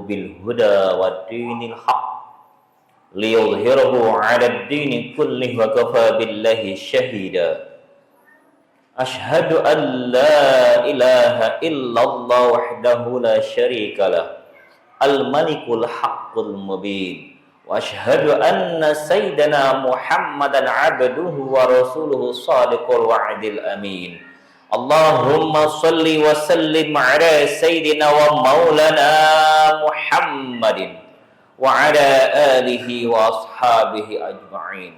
بالهدى والدين الحق ليظهره على الدين كله وكفى بالله شهيدا أشهد أن لا إله إلا الله وحده لا شريك له الملك الحق المبين وأشهد أن سيدنا محمدا عبده ورسوله الصادق الوعد الأمين اللهم صل وسلم على سيدنا ومولانا محمد وعلى آله وأصحابه أجمعين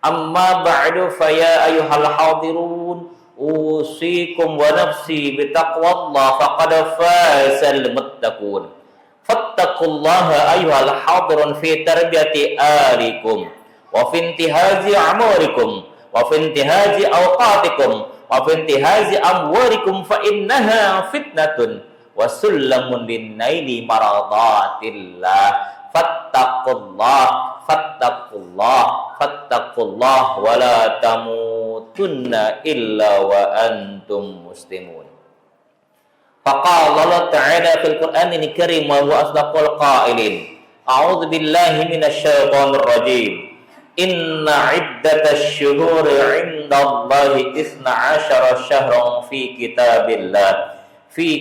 أما بعد فيا أيها الحاضرون أوصيكم ونفسي بتقوى الله فقد فاز المتقون فاتقوا الله أيها الحاضرون في تربية آلكم وفي انتهاز أعماركم وفي انتهاز أوقاتكم وفي انتهاز أموالكم فإنها فتنة وسلم للنيل مرضات الله فاتقوا الله فاتقوا الله فاتقوا الله ولا تموتن إلا وأنتم مسلمون فقال الله تعالى في القرآن الكريم وهو أصدق القائلين أعوذ بالله من الشيطان الرجيم إن عدة الشهور عند الله 12 شهرا في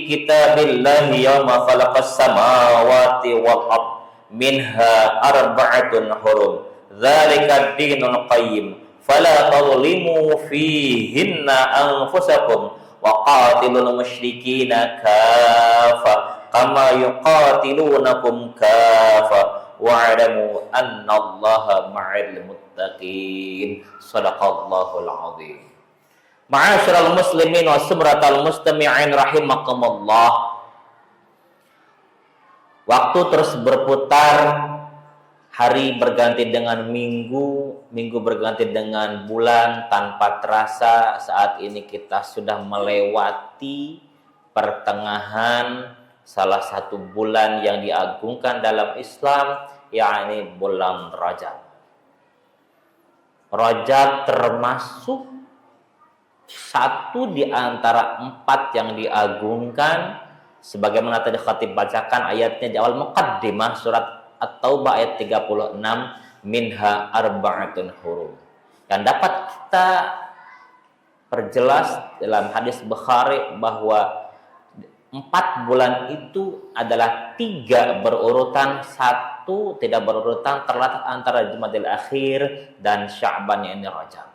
كتاب الله يوم خلق السماوات والأرض منها 4 حرم ذلك الدين القيم فلا تظلموا فيهن أنفسكم وقاتلوا المشركين كافة كما يقاتلونكم كافة واعلموا أن الله مع المتقين صدق الله العظيم معاشر المسلمين وسمرة المستمعين rahimakumullah. Waktu terus berputar, hari berganti dengan minggu, minggu berganti dengan bulan. Tanpa terasa saat ini kita sudah melewati pertengahan salah satu bulan yang diagungkan dalam Islam, yakni bulan Rajab. Rajab termasuk satu di antara 4 yang diagungkan, sebagaimana tadi khatib bacakan ayatnya di awal muqaddimah surat At-Taubah ayat 36, minha 4 hurum. Dan dapat kita perjelas dalam hadis Bukhari bahwa 4 bulan itu adalah 3 berurutan, 1 tidak berurutan, terletak antara Jumadil Akhir dan Sya'ban, ini Rajab.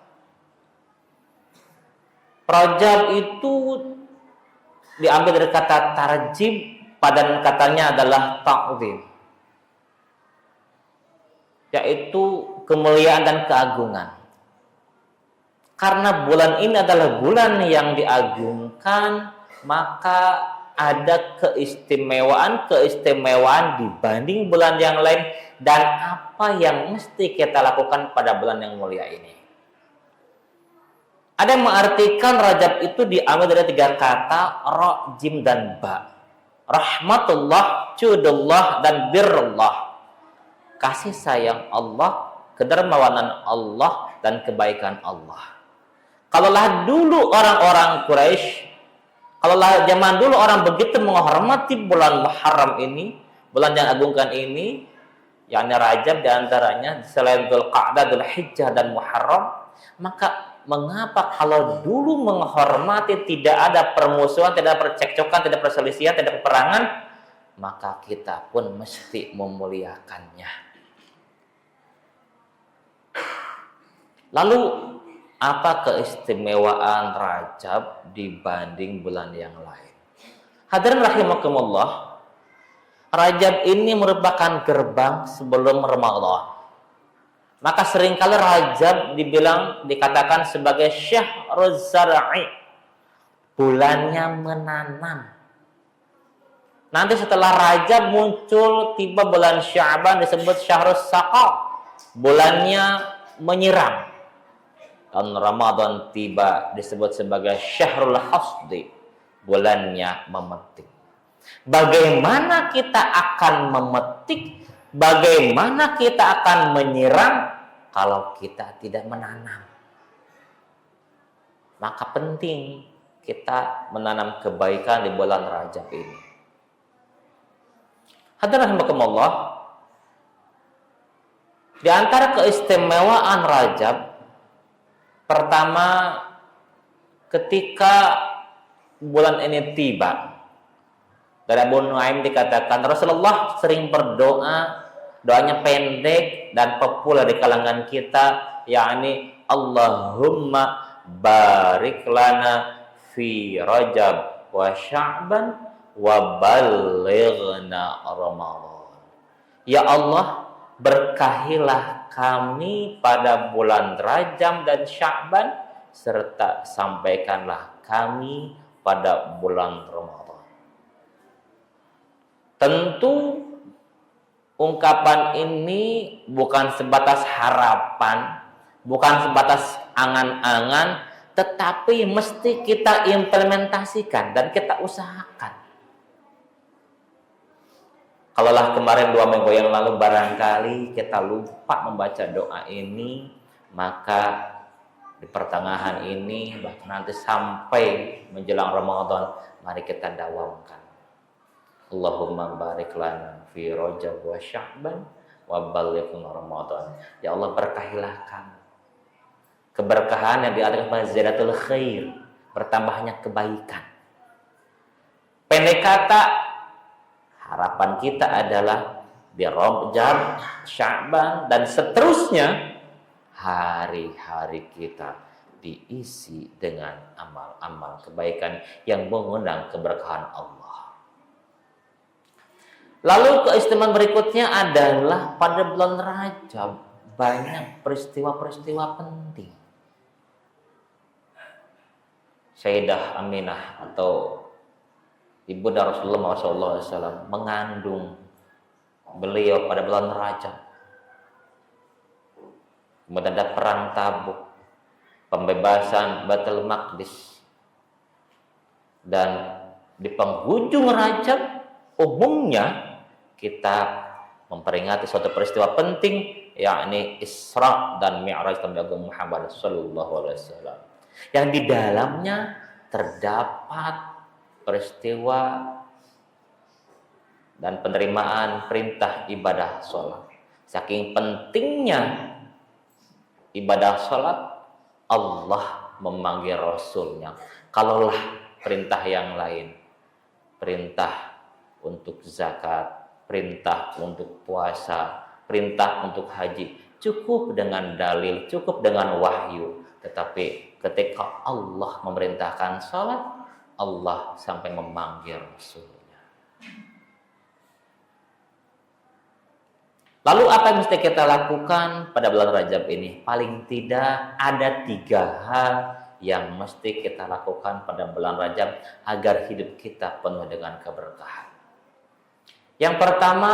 Rajab itu diambil dari kata tarjib, padan katanya adalah ta'zim, yaitu kemuliaan dan keagungan. Karena bulan ini adalah bulan yang diagungkan, maka ada keistimewaan dibanding bulan yang lain. Dan apa yang mesti kita lakukan pada bulan yang mulia ini? Ada yang mengartikan Rajab itu diambil dari 3 kata, ra, jim, dan ba. Rahmatullah, judullah, dan birrullah. Kasih sayang Allah, kedermawanan Allah, dan kebaikan Allah. Kalaulah dulu orang-orang Quraisy, kalaulah zaman dulu orang begitu menghormati bulan Muharram ini, bulan yang agungkan ini, yakni Rajab diantaranya, selain Dzulqa'dah, Dzulhijjah, dan Muharram, maka mengapa kalau dulu menghormati tidak ada permusuhan, tidak ada percekcokan, tidak ada perselisihan, tidak ada peperangan, maka kita pun mesti memuliakannya. Lalu apa keistimewaan Rajab dibanding bulan yang lain? Hadirin rahimakumullah, Rajab ini merupakan gerbang sebelum Ramadan. Maka seringkali Rajab dikatakan sebagai syahruz zar'i, bulannya menanam. Nanti setelah Rajab muncul tiba bulan Sya'ban disebut syahrus saqa, bulannya menyiram. Dan Ramadan tiba disebut sebagai syahrul hasdi, bulannya memetik. Bagaimana kita akan memetik? Bagaimana kita akan menyiram kalau kita tidak menanam? Maka penting kita menanam kebaikan di bulan Rajab ini. Hadirin rahimakumullah, di antara keistimewaan Rajab, pertama, ketika bulan ini tiba, dari Abu Nuaim dikatakan Rasulullah sering berdoa, doanya pendek dan populer di kalangan kita, yakni Allahumma barik lana fi Rajab wa Sya'ban wa ballighna Ramadan. Ya Allah, berkahilah kami pada bulan Rajab dan Sya'ban, serta sampaikanlah kami pada bulan Ramadan. Tentu ungkapan ini bukan sebatas harapan, bukan sebatas angan-angan, tetapi mesti kita implementasikan dan kita usahakan. Kalaulah kemarin 2 minggu yang lalu barangkali kita lupa membaca doa ini, maka di pertengahan ini, bahkan nanti sampai menjelang Ramadan, mari kita dawamkan. Allahumma barik lana fi Rajab wa Sya'ban wa ballighna Ramadan. Ya Allah, berkahilah kami. Keberkahan yang diartikan ziyadatul khair, bertambahnya kebaikan. Pendek kata, harapan kita adalah di Rajab, Sya'ban, dan seterusnya hari-hari kita diisi dengan amal-amal kebaikan yang mengundang keberkahan Allah. Lalu keistimewaan berikutnya adalah pada bulan Rajab banyak peristiwa-peristiwa penting. Sayyidah Aminah atau Ibunda Rasulullah SAW mengandung beliau pada bulan Rajab. Kemudian ada perang Tabuk, pembebasan Baitul Maqdis, dan di penghujung Rajab umumnya kita memperingati suatu peristiwa penting, yakni Isra dan Mi'raj Nabi Agung Muhammad SAW, yang di dalamnya terdapat peristiwa dan penerimaan perintah ibadah sholat. Saking pentingnya ibadah sholat, Allah memanggil Rasulnya. Kalaulah perintah yang lain, perintah untuk zakat, perintah untuk puasa, perintah untuk haji, cukup dengan dalil, cukup dengan wahyu. Tetapi ketika Allah memerintahkan sholat, Allah sampai memanggil Rasulnya. Lalu apa yang mesti kita lakukan pada bulan Rajab ini? Paling tidak ada 3 hal yang mesti kita lakukan pada bulan Rajab agar hidup kita penuh dengan keberkahan. Yang pertama,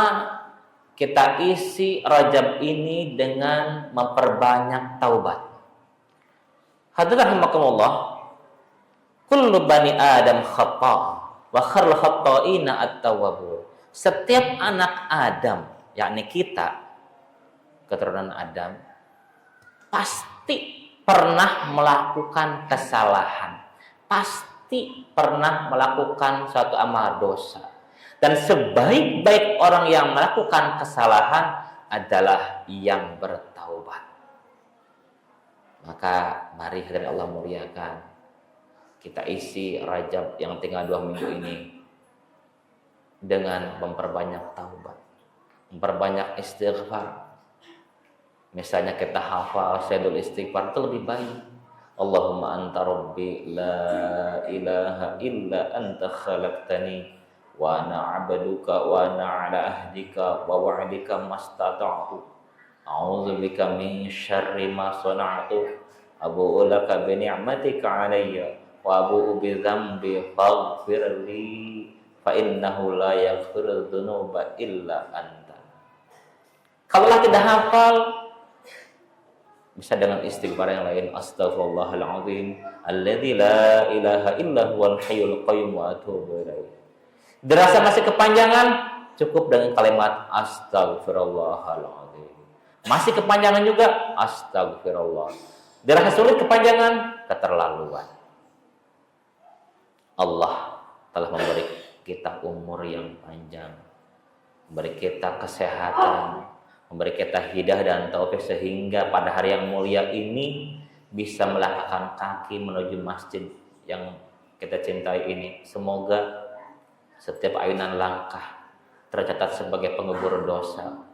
kita isi Rajab ini dengan memperbanyak taubat. Hadirin rahimakumullah, kullu bani Adam khata' wa khairul khata'ina at-tawwabun. Setiap anak Adam, yakni kita, keturunan Adam, pasti pernah melakukan kesalahan, pasti pernah melakukan suatu amal dosa. Dan sebaik-baik orang yang melakukan kesalahan adalah yang bertaubat. Maka mari hadirin Allah muliakan, kita isi Rajab yang tinggal 2 minggu ini dengan memperbanyak taubat, memperbanyak istighfar. Misalnya kita hafal Sayyidul Istighfar itu lebih baik. Allahumma anta rabbi la ilaha illa anta khalaqtani wa ana 'abduka wa ana 'ala ahdika wa wa'dika mastata'tu a'udzu bika min syarri ma sana'tu abu'u laka bi ni'matika 'alayya wa abu'u bi dzambi faghfir li fa innahu la yaghfiru dzunuba illa anta. Kalau tidak hafal, bisa dengan istighfar yang lain. Astaghfirullahaladzim alladzi la ilaha illa huwal hayyul qayyum wa atubu ilaih. Dirasa masih kepanjangan, cukup dengan kalimat astaghfirullahaladzim. Masih kepanjangan juga, astagfirullah. Dirasa sulit kepanjangan, keterlaluan. Allah telah memberi kita umur yang panjang. memberi kita kesehatan, memberi kita hidayah dan taufik sehingga pada hari yang mulia ini bisa melangkahkan kaki menuju masjid yang kita cintai ini. Semoga setiap ayunan langkah tercatat sebagai pengubur dosa.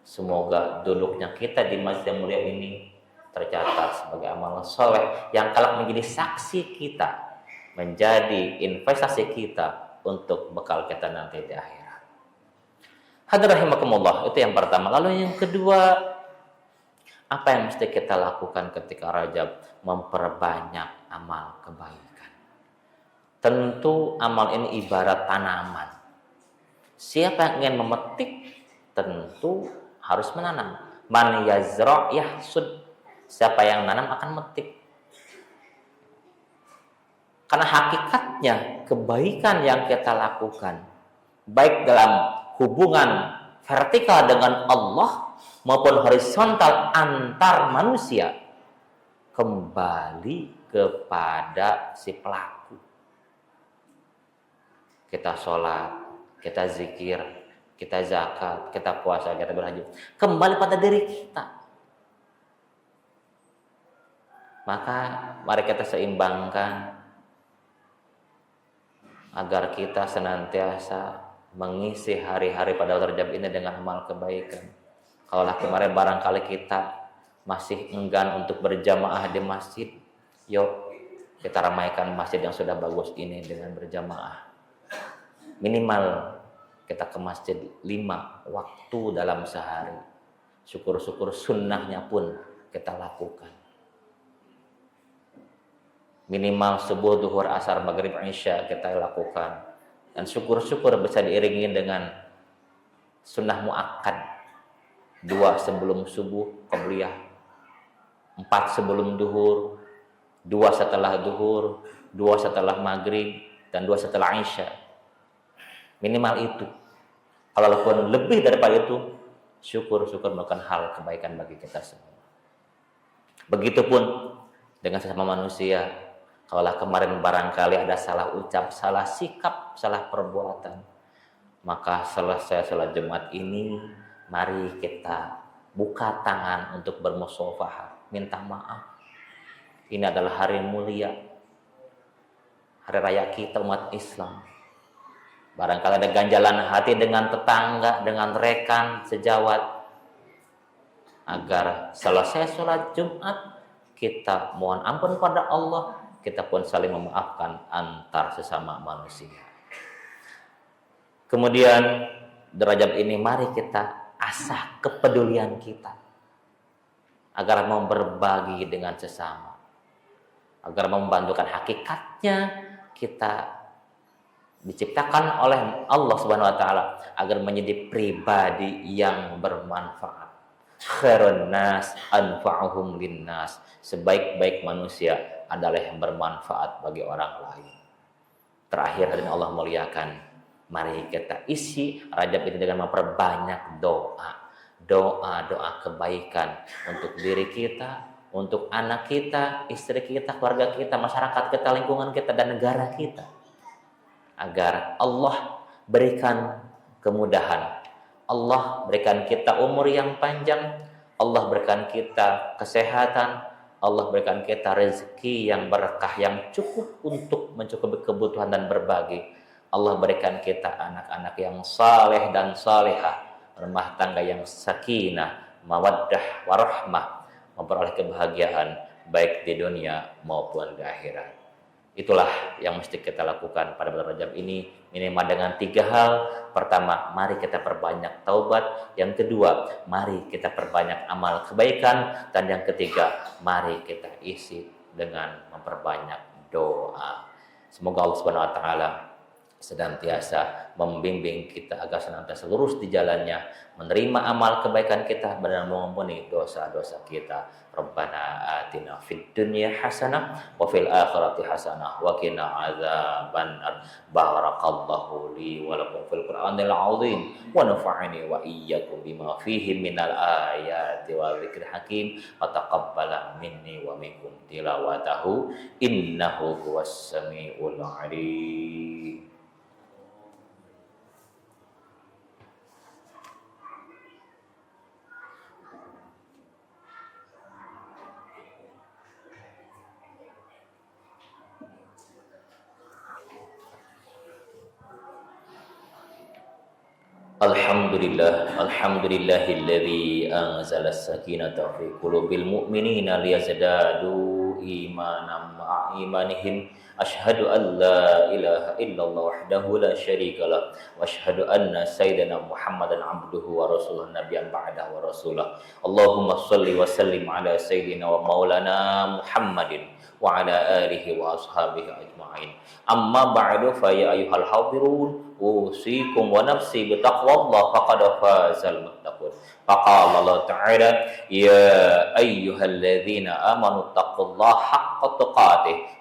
Semoga duduknya kita di masjid yang mulia ini tercatat sebagai amal soleh yang kelak menjadi saksi kita, menjadi investasi kita untuk bekal kita nanti di akhirat. Hadirin rahimakumullah, itu yang pertama. Lalu yang kedua, apa yang mesti kita lakukan ketika Rajab? Memperbanyak amal kebaikan. Tentu amal ini ibarat tanaman. Siapa yang ingin memetik tentu harus menanam. Man yazra' yahsud. Siapa yang nanam akan metik. Karena hakikatnya kebaikan yang kita lakukan, baik dalam hubungan vertikal dengan Allah maupun horizontal antar manusia, kembali kepada si pelaku. Kita sholat, kita zikir, kita zakat, kita puasa, kita berhaji, kembali pada diri kita. Maka mari kita seimbangkan agar kita senantiasa mengisi hari-hari pada Rajab ini dengan amal kebaikan. Kalau kemarin barangkali kita masih enggan untuk berjamaah di masjid, yuk kita ramaikan masjid yang sudah bagus ini dengan berjamaah. Minimal kita ke masjid 5 waktu dalam sehari. Syukur-syukur sunnahnya pun kita lakukan. Minimal subuh, duhur, asar, maghrib, isya kita lakukan. Dan syukur-syukur bisa diiringi dengan sunnah muakkad. 2 sebelum subuh, qabliyah. 4 sebelum duhur, 2 setelah duhur, 2 setelah maghrib, dan 2 setelah isya. Minimal itu. Kalaupun lebih daripada itu, syukur-syukur melakukan hal kebaikan bagi kita semua. Begitupun dengan sesama manusia. Kalau kemarin barangkali ada salah ucap, salah sikap, salah perbuatan, maka selesai sholat Jumat ini, mari kita buka tangan untuk bermusyawarah, minta maaf. Ini adalah hari mulia, hari raya kita umat Islam. Barangkali ada ganjalan hati dengan tetangga, dengan rekan sejawat, agar selesai sholat Jumat kita mohon ampun pada Allah, kita pun saling memaafkan antar sesama manusia. Kemudian di Rajab ini mari kita asah kepedulian kita agar mau berbagi dengan sesama, agar membantukan. Hakikatnya kita diciptakan oleh Allah Subhanahu wa taala agar menjadi pribadi yang bermanfaat. Khairun nas anfa'uhum linnas. Sebaik-baik manusia adalah yang bermanfaat bagi orang lain. Terakhir hadirin Allah muliakan, mari kita isi Rajab ini dengan memperbanyak doa. Doa kebaikan untuk diri kita, untuk anak kita, istri kita, keluarga kita, masyarakat kita, lingkungan kita, dan negara kita. Agar Allah berikan kemudahan, Allah berikan kita umur yang panjang, Allah berikan kita kesehatan, Allah berikan kita rezeki yang berkah, yang cukup untuk mencukupi kebutuhan dan berbagi. Allah berikan kita anak-anak yang saleh dan salehah, rumah tangga yang sakinah, mawaddah, warahmah, memperoleh kebahagiaan baik di dunia maupun di akhirat. Itulah yang mesti kita lakukan pada bulan Rajab ini, minimal dengan 3 hal. Pertama, mari kita perbanyak taubat. Yang kedua, mari kita perbanyak amal kebaikan. Dan yang ketiga, mari kita isi dengan memperbanyak doa. Semoga Allah Subhanahu wa taala senantiasa membimbing kita agar senantiasa lurus di jalannya, menerima amal kebaikan kita dan mengampuni dosa-dosa kita. Rabbana atina fid dunya hasanah wa fil akhirati hasanah wa qina adzabannar. Barakallahu li wa lakum fil Qur'anil azim wa nafa'ani wa iyyakum bima fihi minal ayati wa dzikril hakim wa taqabbala minni wa minkum tilawatahu innahu huwas samiul alim. Alhamdulillahilladzi anzala as-sakinata fi qulubil mu'minina liyazadadu imanan ma'a imanihim. Asyhadu an la ilaha illallah wahdahu la syarika lah wa asyhadu anna sayyidina Muhammadan abduhu wa rasuluhu nabiyyan ba'dahu wa rasulah. Allahumma shalli wa sallim ala sayyidina wa maulana Muhammadin wa ala alihi wa ashabihi ajma'in. Amma ba'du fa ya ayyuhal hadirun usikum wa nafsi bi taqwallah faqad fazal muttaqun. Faqala Allah Ta'ala ya ayyuhalladzina amanu taqullaha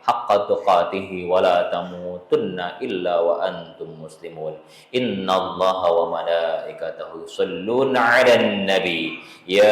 haqqa tuqatih wa la tamutunna illa wa antum muslimun. Innallaha wa malaikatahu yusholluna 'alan nabi ya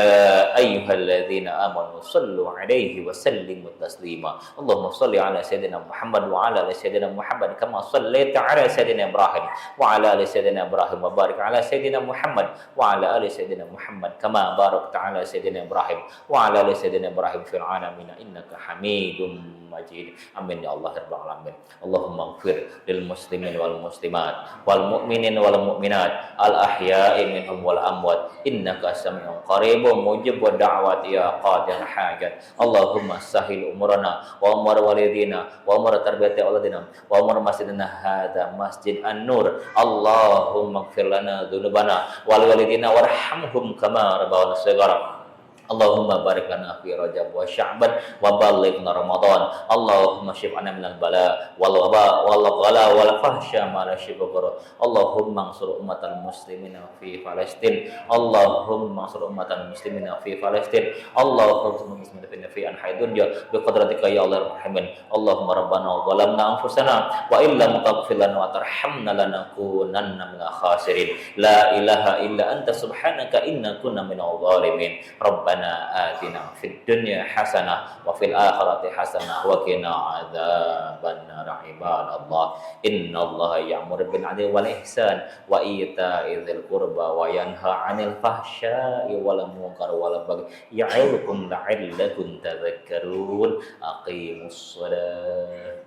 ayyuhalladzina amanu shallu 'alaihi wa sallimu taslima. Allahumma shalli 'ala sayyidina Muhammad wa 'ala ali sayyidina Muhammad kama shallaita 'ala sayyidina Ibrahim wa 'ala ali sayyidina Ibrahim wa barik 'ala sayyidina Muhammad wa 'ala ali sayyidina Muhammad kama barakta 'ala sayyidina Ibrahim wa 'ala ali sayyidina Ibrahim fil 'alamin innaka Hamidum Majid. Amin ya Allah rabbal alamin. Allahumma ighfir lil muslimin wal muslimat wal mu'minin wal mu'minat al ahya'i minhum wal amwat innaka sami'un qaribun mujibud da'wat ya qadir hajat. Allahumma sahil umurana wa umur walidina wa umur tarbiyati auladina wa umur masjidina hadza masjid an-nur. Allahumma ighfir lana dzunubana wal walidina warhamhum kama rabbana shighara. Allahumma barik lana fi Rajab wa Sya'ban wa ballighna Ramadan. Allahumma shif'ana minal bala wal waba wal ghala wal fahsya ma la shibghara. Allahumma ansur ummatal muslimina fi Palestin. Allahumma ansur ummatal muslimina fi Palestin. Allahumma ansur muslimina fi anha'i dunya bi qudratika ya Allah rahimin. Allahumma rabbana zalamna anfusana wa illam taghfir lana wa tarhamna lanakunanna minal khasirin. La ilaha illa anta subhanaka inna kunna minadh dhalimin. Rabbana atina fid dunya hasanah wa fil akhirati hasanah wa qina adzabannar. Ibadallah innallaha ya'muru bil 'adli wal ihsan wa ita'i dzil qurba wa yanha 'anil fahsya'i wal munkar wal baghi ya'idukum la'allakum tadhakkarun. Aqimus shalah.